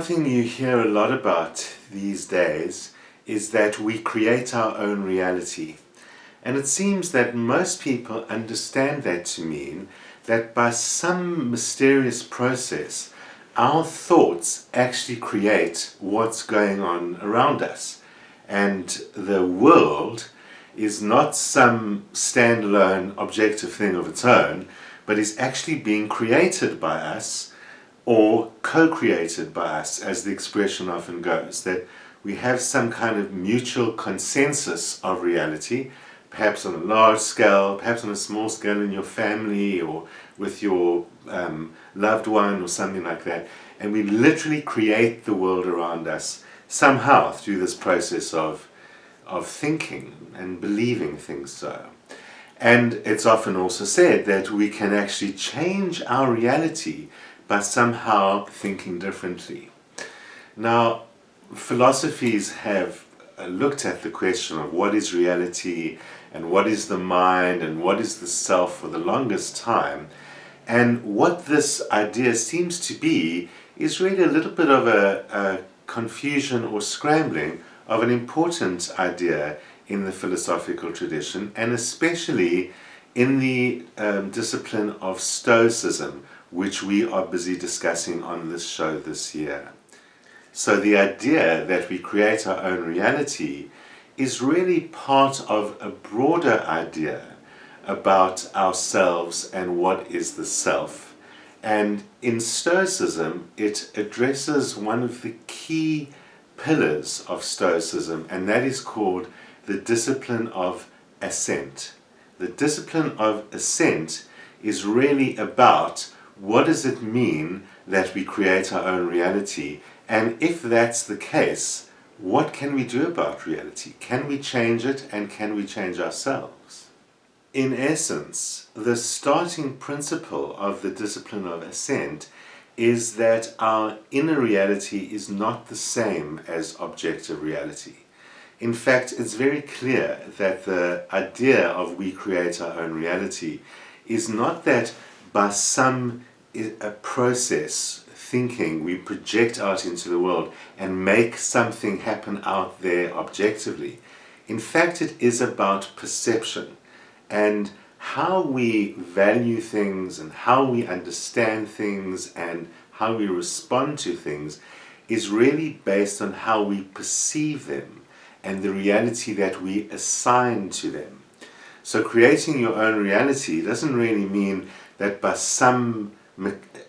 Something you hear a lot about these days is that we create our own reality. And it seems that most people understand that to mean that by some mysterious process, our thoughts actually create what's going on around us. And the world is not some standalone objective thing of its own, but is actually being created by us or co-created by us, as the expression often goes, that we have some kind of mutual consensus of reality, perhaps on a large scale, perhaps on a small scale in your family or with your loved one or something like that, and we literally create the world around us somehow through this process of thinking and believing things so. And it's often also said that we can actually change our reality by somehow thinking differently. Now, philosophies have looked at the question of what is reality and what is the mind and what is the self for the longest time. And what this idea seems to be is really a little bit of a confusion or scrambling of an important idea in the philosophical tradition, and especially in the discipline of Stoicism, which we are busy discussing on this show this year. So the idea that we create our own reality is really part of a broader idea about ourselves and what is the self. And in Stoicism, it addresses one of the key pillars of Stoicism, and that is called the Discipline of Assent. The Discipline of Assent is really about what does it mean that we create our own reality, and if that's the case, what can we do about reality? Can we change it, and can we change ourselves? In essence, the starting principle of the Discipline of Ascent is that our inner reality is not the same as objective reality. In fact, it's very clear that the idea of we create our own reality is not that by some a process, thinking, we project out into the world and make something happen out there objectively. In fact, it is about perception and how we value things and how we understand things and how we respond to things is really based on how we perceive them and the reality that we assign to them. So creating your own reality doesn't really mean that by some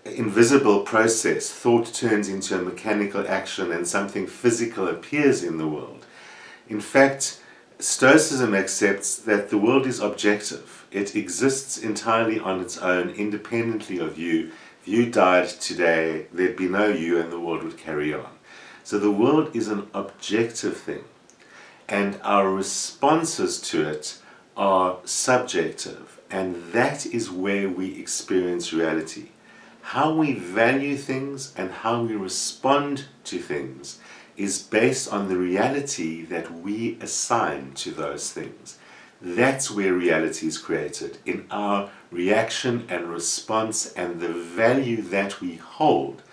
invisible process thought turns into a mechanical action and something physical appears in the world. In fact, Stoicism accepts that the world is objective. It exists entirely on its own, independently of you. If you died today, there'd be no you and the world would carry on. So the world is an objective thing, and our responses to it are subjective, and that is where we experience reality. How we value things and how we respond to things is based on the reality that we assign to those things. That's where reality is created, in our reaction and response and the value that we hold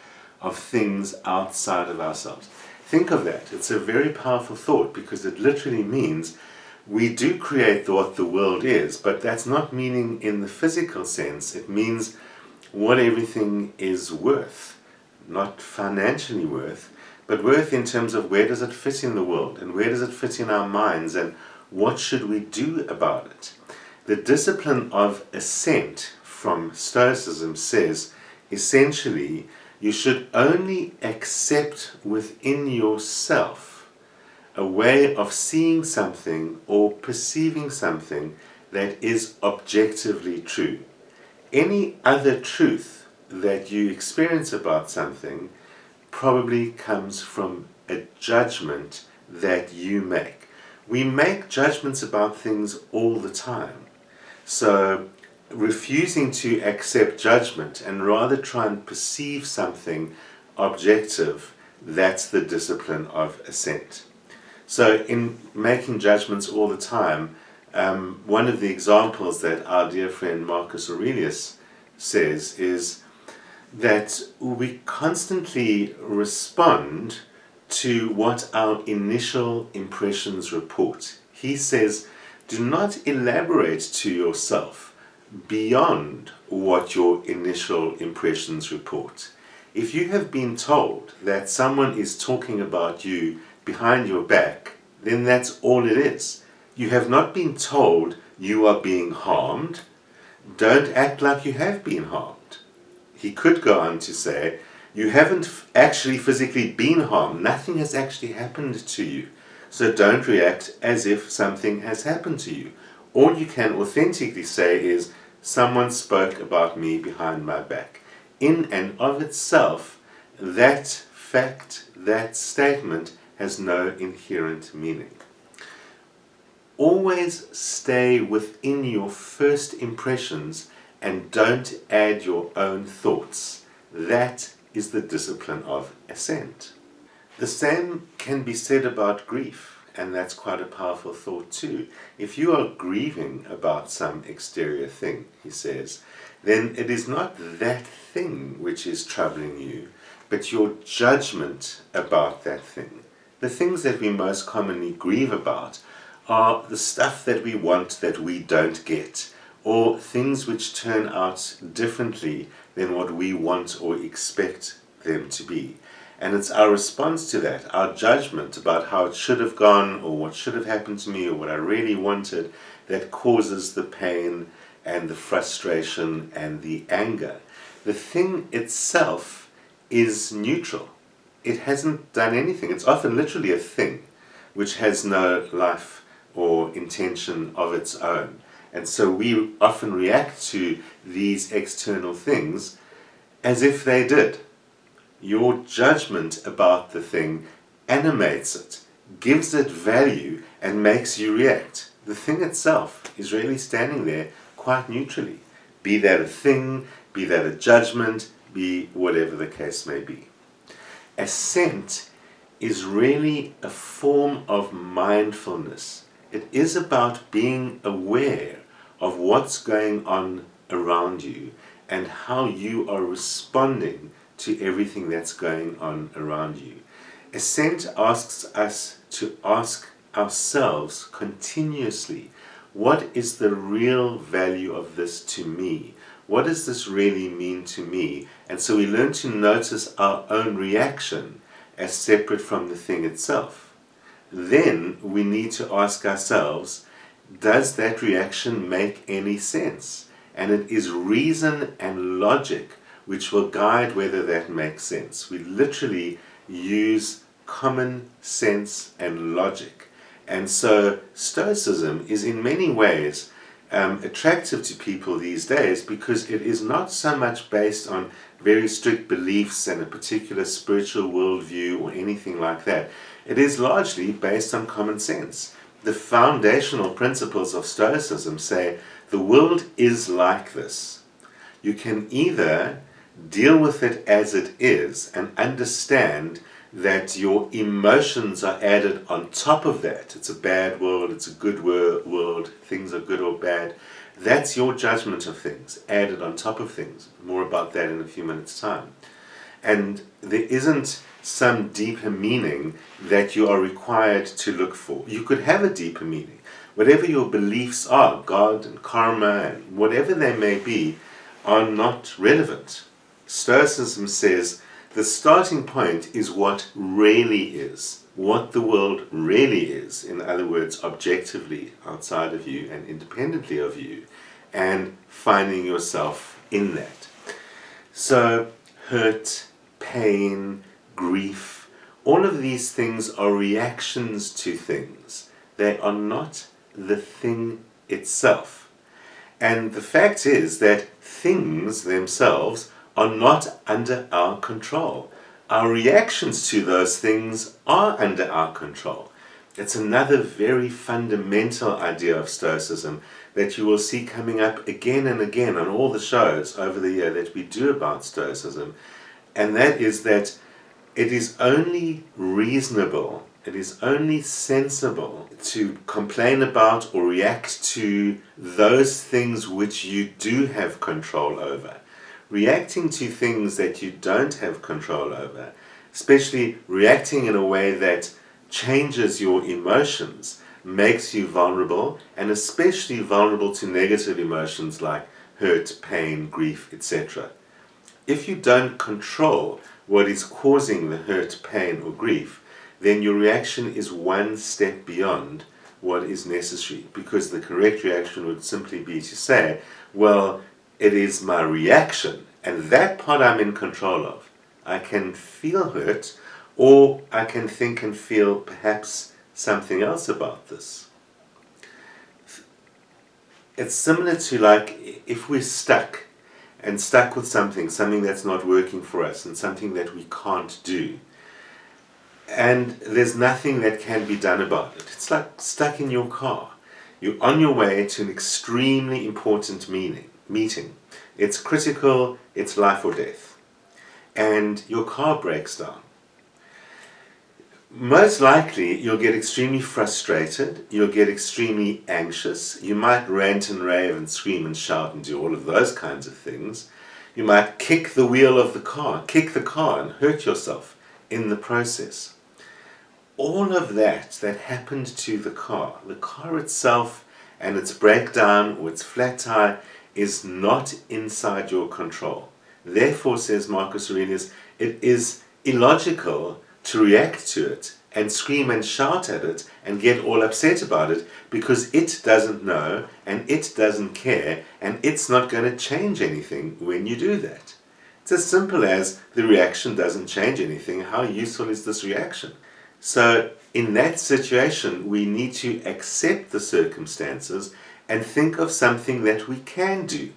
of things outside of ourselves. Think of that. It's a very powerful thought, because it literally means we do create what the world is, but that's not meaning in the physical sense. It means what everything is worth, not financially worth, but worth in terms of where does it fit in the world and where does it fit in our minds and what should we do about it. The Discipline of Assent from Stoicism says essentially you should only accept within yourself a way of seeing something or perceiving something that is objectively true. Any other truth that you experience about something probably comes from a judgment that you make. We make judgments about things all the time. So refusing to accept judgment and rather try and perceive something objective, that's the Discipline of Assent. So in making judgments all the time, one of the examples that our dear friend Marcus Aurelius says is that we constantly respond to what our initial impressions report. He says, do not elaborate to yourself beyond what your initial impressions report. If you have been told that someone is talking about you behind your back, then that's all it is. You have not been told you are being harmed. Don't act like you have been harmed. He could go on to say, you haven't actually physically been harmed. Nothing has actually happened to you. So don't react as if something has happened to you. All you can authentically say is, someone spoke about me behind my back. In and of itself, that fact, that statement has no inherent meaning. Always stay within your first impressions and don't add your own thoughts. That is the discipline of assent. The same can be said about grief, and that's quite a powerful thought too. If you are grieving about some exterior thing, he says, then it is not that thing which is troubling you, but your judgment about that thing. The things that we most commonly grieve about are the stuff that we want that we don't get, or things which turn out differently than what we want or expect them to be. And it's our response to that, our judgment about how it should have gone, or what should have happened to me, or what I really wanted, that causes the pain and the frustration and the anger. The thing itself is neutral. It hasn't done anything. It's often literally a thing which has no life or intention of its own. And so we often react to these external things as if they did. Your judgment about the thing animates it, gives it value, and makes you react. The thing itself is really standing there quite neutrally. Be that a thing, be that a judgment, be whatever the case may be. Assent is really a form of mindfulness. It is about being aware of what's going on around you and how you are responding to everything that's going on around you. Assent asks us to ask ourselves continuously, what is the real value of this to me? What does this really mean to me? And so we learn to notice our own reaction as separate from the thing itself. Then we need to ask ourselves, does that reaction make any sense? And it is reason and logic which will guide whether that makes sense. We literally use common sense and logic. And so Stoicism is in many ways attractive to people these days because it is not so much based on very strict beliefs and a particular spiritual worldview or anything like that. It is largely based on common sense. The foundational principles of Stoicism say the world is like this. You can either deal with it as it is and understand that your emotions are added on top of that. It's a bad world, it's a good world, things are good or bad. That's your judgment of things, added on top of things. More about that in a few minutes' time. And there isn't some deeper meaning that you are required to look for. You could have a deeper meaning. Whatever your beliefs are, God and karma and whatever they may be, are not relevant. Stoicism says the starting point is what really is, what the world really is, in other words, objectively outside of you and independently of you, and finding yourself in that. So, hurt, pain, grief, all of these things are reactions to things. They are not the thing itself. And the fact is that things themselves are not under our control. Our reactions to those things are under our control. It's another very fundamental idea of Stoicism that you will see coming up again and again on all the shows over the year that we do about Stoicism, and that is that it is only reasonable, it is only sensible to complain about or react to those things which you do have control over, reacting to things that you don't have control over, especially reacting in a way that changes your emotions, makes you vulnerable, and especially vulnerable to negative emotions like hurt, pain, grief, etc. If you don't control what is causing the hurt, pain, or grief, then your reaction is one step beyond what is necessary, because the correct reaction would simply be to say, well, it is my reaction, and that part I'm in control of. I can feel hurt, or I can think and feel perhaps something else about this. It's similar to like if we're stuck with something that's not working for us, and something that we can't do, and there's nothing that can be done about it. It's like stuck in your car. You're on your way to an extremely important meeting. It's critical, it's life or death. And your car breaks down. Most likely, you'll get extremely frustrated, you'll get extremely anxious, you might rant and rave and scream and shout and do all of those kinds of things. You might kick the wheel of the car, and hurt yourself in the process. All of that happened to the car itself and its breakdown or its flat tire is not inside your control. Therefore, says Marcus Aurelius, it is illogical to react to it and scream and shout at it and get all upset about it, because it doesn't know and it doesn't care, and it's not going to change anything when you do that. It's as simple as the reaction doesn't change anything. How useful is this reaction? So in that situation, we need to accept the circumstances and think of something that we can do.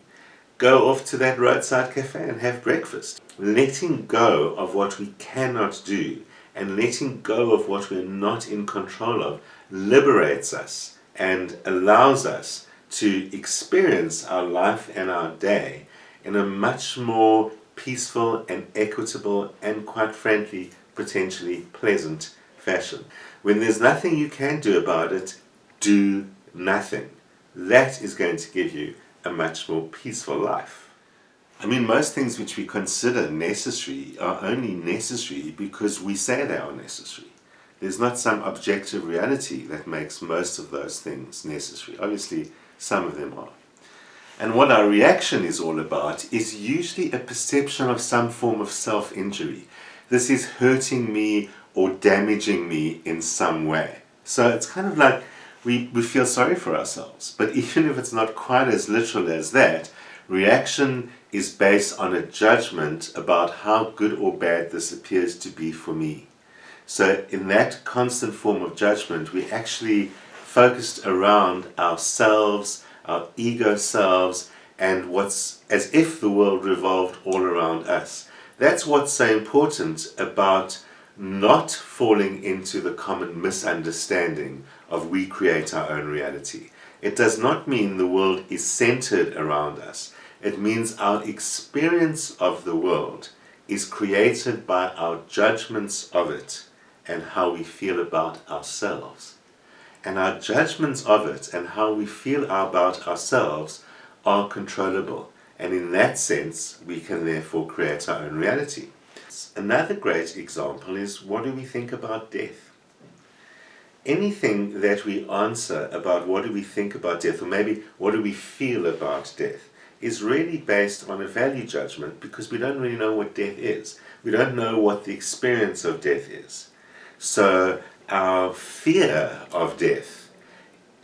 Go off to that roadside cafe and have breakfast. Letting go of what we cannot do and letting go of what we're not in control of liberates us and allows us to experience our life and our day in a much more peaceful and equitable and, quite frankly, potentially pleasant fashion. When there's nothing you can do about it, do nothing. That is going to give you a much more peaceful life. I mean, most things which we consider necessary are only necessary because we say they are necessary. There's not some objective reality that makes most of those things necessary. Obviously, some of them are. And what our reaction is all about is usually a perception of some form of self-injury. This is hurting me or damaging me in some way. So it's kind of like we feel sorry for ourselves. But even if it's not quite as literal as that, reaction is based on a judgment about how good or bad this appears to be for me. So in that constant form of judgment, we actually focused around ourselves, our ego selves, and what's as if the world revolved all around us. That's what's so important about not falling into the common misunderstanding of we create our own reality. It does not mean the world is centered around us. It means our experience of the world is created by our judgments of it and how we feel about ourselves. And our judgments of it and how we feel about ourselves are controllable. And in that sense, we can therefore create our own reality. Another great example is, what do we think about death? Anything that we answer about what do we think about death, or maybe what do we feel about death, is really based on a value judgment, because we don't really know what death is. We don't know what the experience of death is. So our fear of death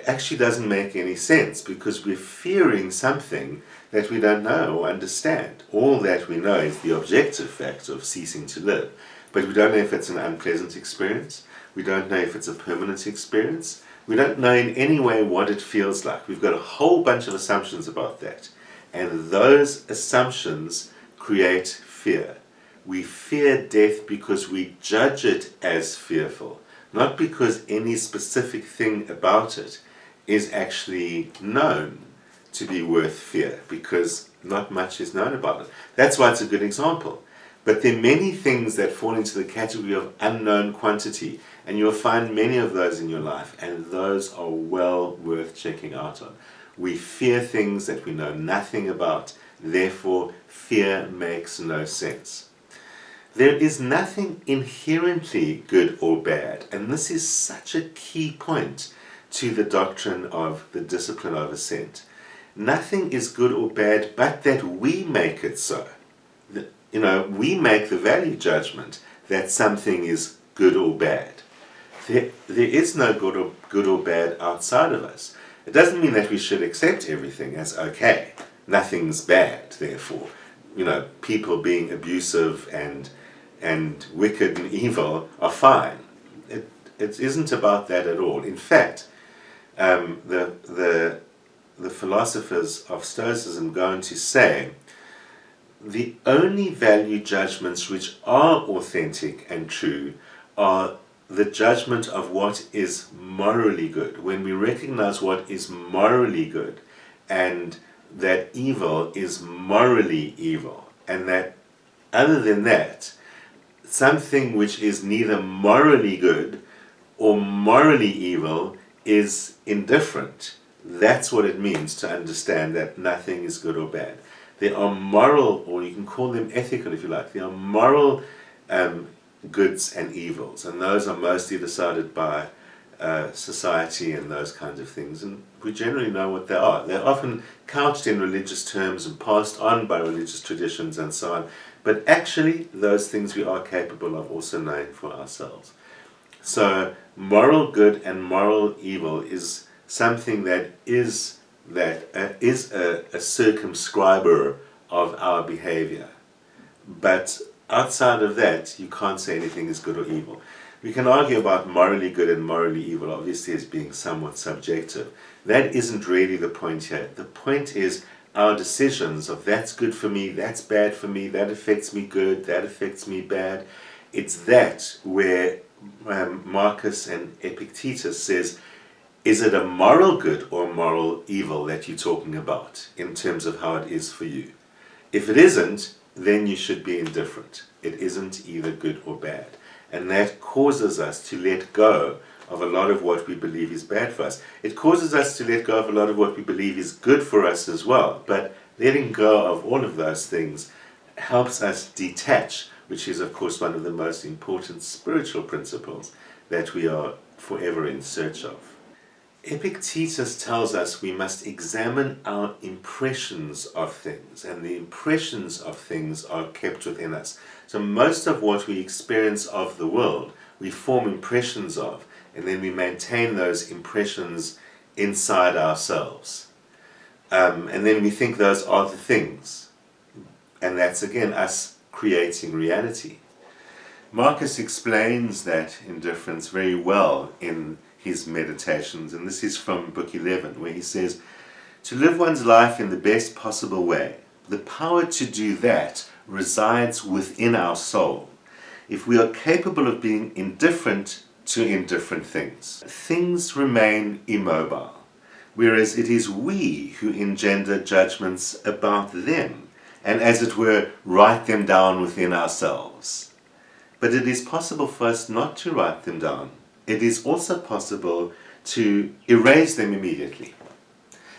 actually doesn't make any sense, because we're fearing something that we don't know or understand. All that we know is the objective fact of ceasing to live, but we don't know if it's an unpleasant experience. We don't know if it's a permanent experience. We don't know in any way what it feels like. We've got a whole bunch of assumptions about that, and those assumptions create fear. We fear death because we judge it as fearful, not because any specific thing about it is actually known to be worth fear, because not much is known about it. That's why it's a good example. But there are many things that fall into the category of unknown quantity, and you'll find many of those in your life, and those are well worth checking out on. We fear things that we know nothing about, therefore fear makes no sense. There is nothing inherently good or bad, and this is such a key point to the doctrine of the discipline of assent. Nothing is good or bad, but that we make it so. We make the value judgment that something is good or bad. There is no good or bad outside of us. It doesn't mean that we should accept everything as okay. Nothing's bad, therefore. People being abusive and wicked and evil are fine. It isn't about that at all. In fact, the philosophers of Stoicism go on to say the only value judgments which are authentic and true are the judgment of what is morally good. When we recognize what is morally good and that evil is morally evil, and that other than that, something which is neither morally good or morally evil is indifferent. That's what it means to understand that nothing is good or bad. There are moral, or you can call them ethical if you like, there are moral goods and evils, and those are mostly decided by society and those kinds of things, and we generally know what they are. They're often couched in religious terms and passed on by religious traditions and so on, but actually those things we are capable of also knowing for ourselves. So moral good and moral evil is something that is a circumscriber of our behavior. But outside of that, you can't say anything is good or evil. We can argue about morally good and morally evil, obviously, as being somewhat subjective. That isn't really the point here. The point is our decisions of that's good for me, that's bad for me, that affects me good, that affects me bad. It's that where Marcus and Epictetus says, is it a moral good or moral evil that you're talking about in terms of how it is for you? If it isn't, then you should be indifferent. It isn't either good or bad. And that causes us to let go of a lot of what we believe is bad for us. It causes us to let go of a lot of what we believe is good for us as well. But letting go of all of those things helps us detach, which is, of course, one of the most important spiritual principles that we are forever in search of. Epictetus tells us we must examine our impressions of things, and the impressions of things are kept within us. So most of what we experience of the world, we form impressions of, and then we maintain those impressions inside ourselves. And then we think those are the things. And that's, again, us creating reality. Marcus explains that indifference very well in his meditations, and this is from book 11, where he says, to live one's life in the best possible way, the power to do that resides within our soul. If we are capable of being indifferent to indifferent things, things remain immobile, whereas it is we who engender judgments about them, and as it were, write them down within ourselves. But it is possible for us not to write them down. It is also possible to erase them immediately.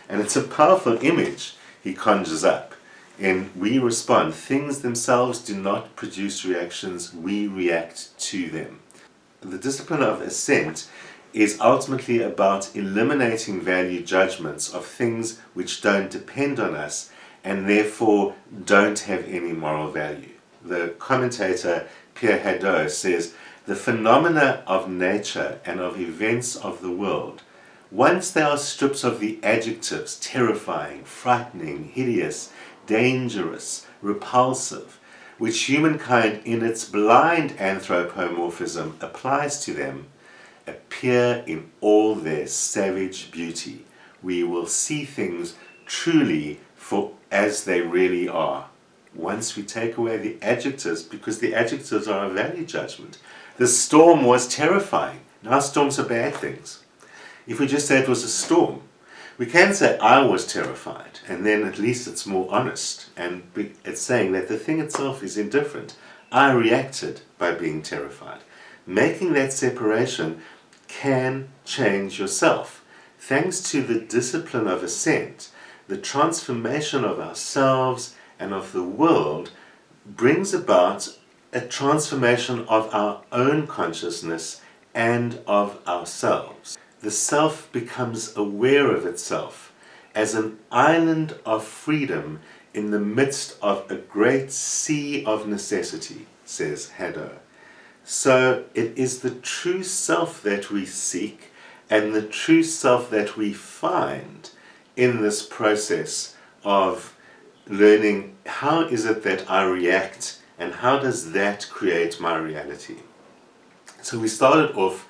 And it's a powerful image he conjures up. And we respond. Things themselves do not produce reactions, we react to them. The discipline of assent is ultimately about eliminating value judgments of things which don't depend on us and therefore don't have any moral value. The commentator Pierre Hadot says, the phenomena of nature and of events of the world, once they are stripped of the adjectives terrifying, frightening, hideous, dangerous, repulsive, which humankind in its blind anthropomorphism applies to them, appear in all their savage beauty. We will see things truly for as they really are. Once we take away the adjectives, because the adjectives are a value judgment. The storm was terrifying. Now storms are bad things. If we just say it was a storm, we can say I was terrified, and then at least it's more honest, and it's saying that the thing itself is indifferent. I reacted by being terrified. Making that separation can change yourself. Thanks to the discipline of assent, the transformation of ourselves and of the world brings about a transformation of our own consciousness and of ourselves. The self becomes aware of itself as an island of freedom in the midst of a great sea of necessity, says Haddo. So it is the true self that we seek and the true self that we find in this process of learning how is it that I react and how does that create my reality. So we started off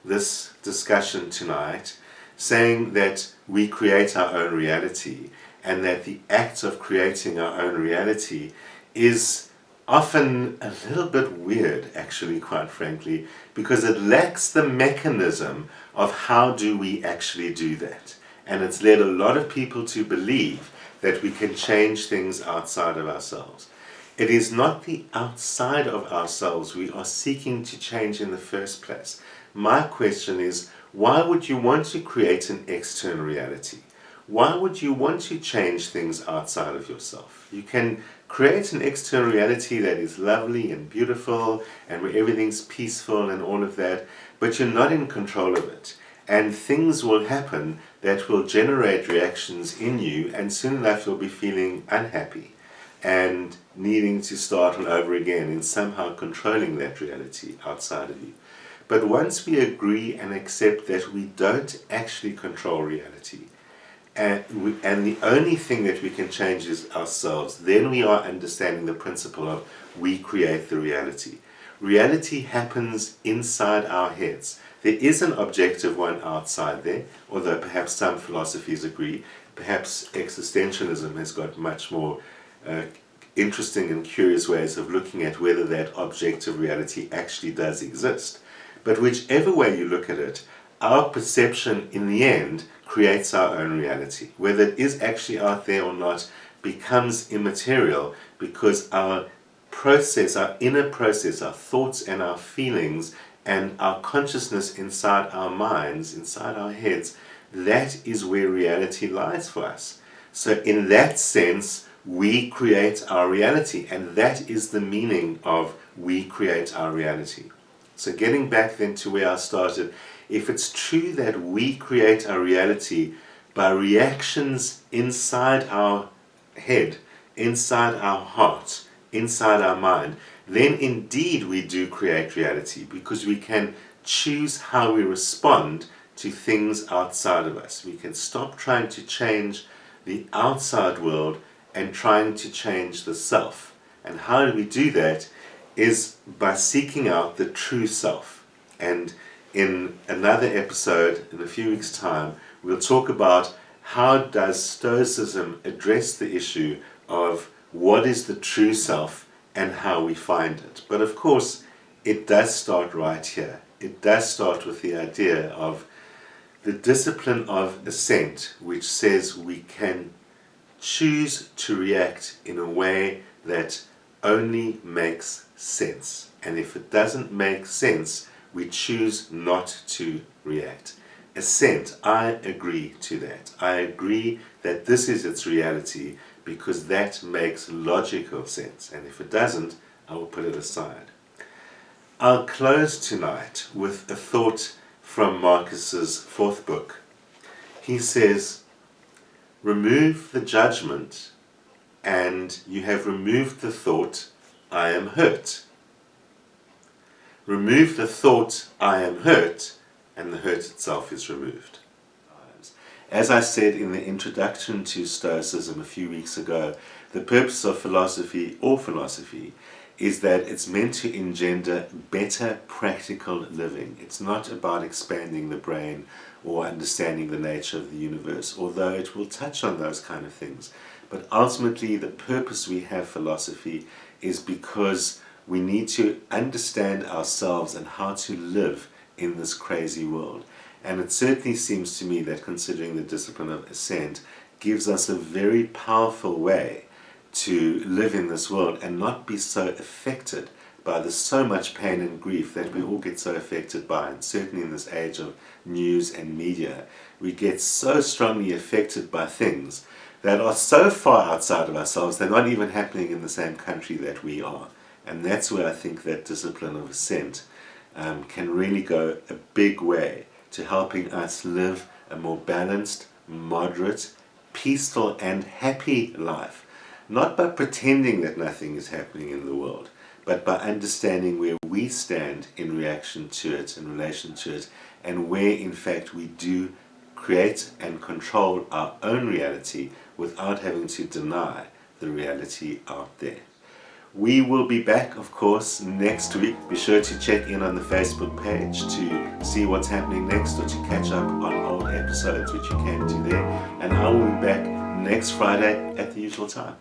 this discussion tonight saying that we create our own reality and that the act of creating our own reality is often a little bit weird, actually, quite frankly, because it lacks the mechanism of how do we actually do that. And it's led a lot of people to believe that we can change things outside of ourselves. It is not the outside of ourselves we are seeking to change in the first place. My question is, why would you want to create an external reality? Why would you want to change things outside of yourself? You can create an external reality that is lovely and beautiful and where everything's peaceful and all of that, but you're not in control of it. And things will happen that will generate reactions in you, and soon enough you'll be feeling unhappy and needing to start all over again and somehow controlling that reality outside of you. But once we agree and accept that we don't actually control reality, and the only thing that we can change is ourselves, then we are understanding the principle of we create the reality. Reality happens inside our heads. There is an objective one outside there, although perhaps some philosophies agree. Perhaps existentialism has got much more interesting and curious ways of looking at whether that objective reality actually does exist. But whichever way you look at it, our perception in the end creates our own reality. Whether it is actually out there or not becomes immaterial, because our process, our inner process, our thoughts and our feelings and our consciousness inside our minds, inside our heads, that is where reality lies for us. So in that sense, we create our reality, and that is the meaning of we create our reality. So getting back then to where I started, if it's true that we create our reality by reactions inside our head, inside our heart, inside our mind, then indeed we do create reality, because we can choose how we respond to things outside of us. We can stop trying to change the outside world and trying to change the self. And how do we do that? Is by seeking out the true self. And in another episode, in a few weeks' time, we'll talk about how does Stoicism address the issue of what is the true self and how we find it. But of course, it does start right here. It does start with the idea of the discipline of assent, which says we can choose to react in a way that only makes sense. And if it doesn't make sense, we choose not to react. Assent, I agree to that. I agree that this is its reality, because that makes logical sense. And if it doesn't, I will put it aside. I'll close tonight with a thought from Marcus's fourth book. He says, remove the judgment and you have removed the thought, I am hurt. Remove the thought, I am hurt, and the hurt itself is removed. As I said in the introduction to Stoicism a few weeks ago, the purpose of philosophy, or philosophy, is that it's meant to engender better practical living. It's not about expanding the brain or understanding the nature of the universe, although it will touch on those kind of things. But ultimately, the purpose we have philosophy is because we need to understand ourselves and how to live in this crazy world. And it certainly seems to me that considering the discipline of assent gives us a very powerful way to live in this world and not be so affected by the so much pain and grief that we all get so affected by. And certainly in this age of news and media, we get so strongly affected by things that are so far outside of ourselves, they're not even happening in the same country that we are. And that's where I think that discipline of assent can really go a big way to helping us live a more balanced, moderate, peaceful, and happy life. Not by pretending that nothing is happening in the world, but by understanding where we stand in reaction to it, in relation to it, and where in fact we do create and control our own reality without having to deny the reality out there. We will be back, of course, next week. Be sure to check in on the Facebook page to see what's happening next, or to catch up on old episodes, which you can do there. And I will be back next Friday at the usual time.